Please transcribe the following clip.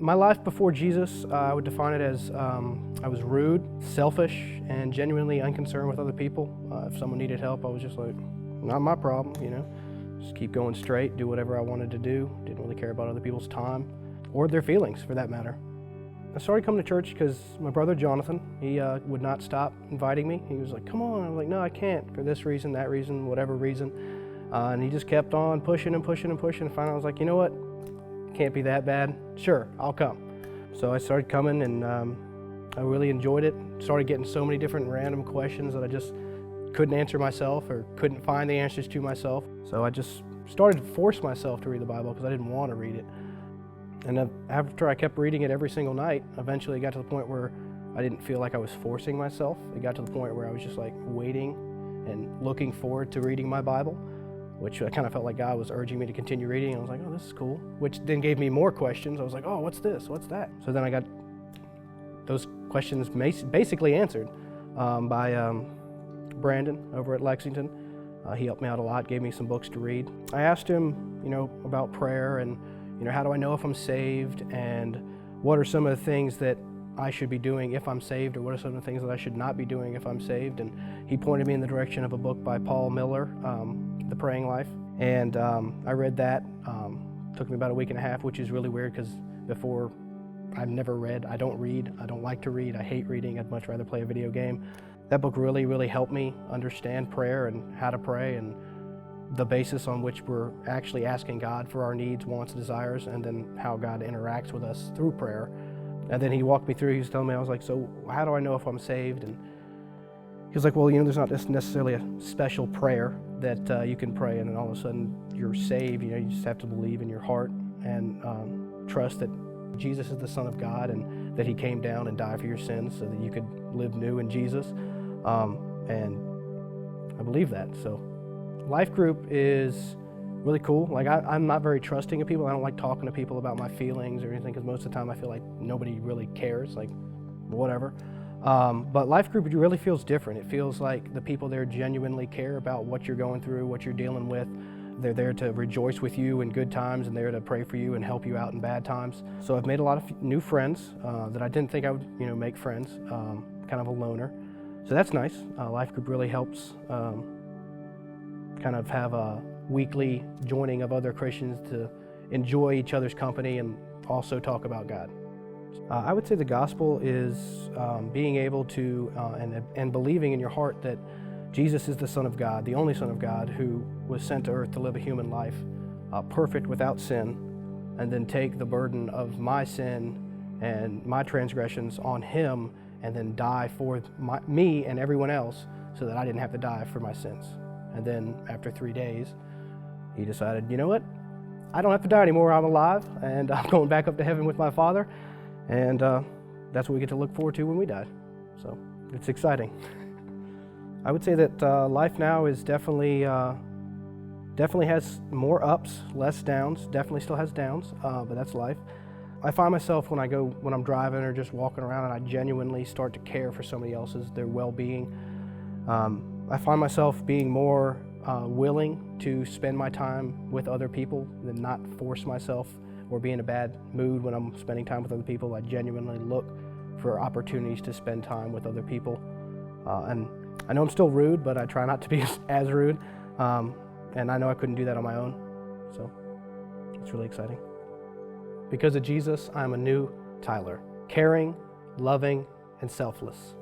My life before Jesus, I would define it as I was rude, selfish, and genuinely unconcerned with other people. If someone needed help, I was just like, not my problem, you know. Just keep going straight, do whatever I wanted to do. Didn't really care about other people's time or their feelings, for that matter. I started coming to church because my brother Jonathan, he would not stop inviting me. He was like, come on. I was like, no, I can't, for this reason, that reason, whatever reason. And he just kept on pushing and pushing and pushing. And finally I was like, you know what? Can't be that bad. Sure, I'll come. So I started coming, and I really enjoyed it. Started getting so many different random questions that I just couldn't answer myself or couldn't find the answers to myself. So I just started to force myself to read the Bible because I didn't want to read it. And then after I kept reading it every single night, eventually it got to the point where I didn't feel like I was forcing myself. It got to the point where I was just like waiting and looking forward to reading my Bible, which I kind of felt like God was urging me to continue reading. And I was like, oh, this is cool, which then gave me more questions. I was like, oh, what's this? What's that? So then I got those questions basically answered by Brandon over at Lexington. He helped me out a lot, gave me some books to read. I asked him, about prayer and, how do I know if I'm saved, and what are some of the things that I should be doing if I'm saved, or what are some of the things that I should not be doing if I'm saved. And he pointed me in the direction of a book by Paul Miller, The Praying Life. And I read that. Took me about a week and a half, which is really weird because before I've never read. I don't read. I don't like to read. I hate reading. I'd much rather play a video game. That book really, really helped me understand prayer and how to pray and the basis on which we're actually asking God for our needs, wants, desires, and then how God interacts with us through prayer. And then he walked me through. He was telling me, I was like, so how do I know if I'm saved? And he was like, well, there's not necessarily a special prayer that you can pray and then all of a sudden you're saved. You just have to believe in your heart and trust that Jesus is the Son of God and that he came down and died for your sins so that you could live new in Jesus. And I believe that. So life group is really cool. Like I'm not very trusting of people. I don't like talking to people about my feelings or anything because most of the time I feel like nobody really cares, like whatever. But life group really feels different. It feels like the people there genuinely care about what you're going through, what you're dealing with. They're there to rejoice with you in good times and there to pray for you and help you out in bad times. So I've made a lot of new friends that I didn't think I would make friends, kind of a loner. So that's nice. Life group really helps kind of have a weekly joining of other Christians to enjoy each other's company and also talk about God. I would say the gospel is being able to and believing in your heart that Jesus is the Son of God, the only Son of God, who was sent to earth to live a human life, perfect without sin, and then take the burden of my sin and my transgressions on him, and then die for me and everyone else so that I didn't have to die for my sins. And then after 3 days, he decided, you know what? I don't have to die anymore. I'm alive, and I'm going back up to heaven with my Father. And that's what we get to look forward to when we die. So it's exciting. I would say that life now is definitely has more ups, less downs. Definitely still has downs, but that's life. I find myself when I'm driving or just walking around, and I genuinely start to care for somebody else's, their well-being. I find myself being more willing to spend my time with other people than not force myself or be in a bad mood when I'm spending time with other people. I genuinely look for opportunities to spend time with other people. And I know I'm still rude, but I try not to be as rude. And I know I couldn't do that on my own. So it's really exciting. Because of Jesus, I'm a new Tyler, caring, loving, and selfless.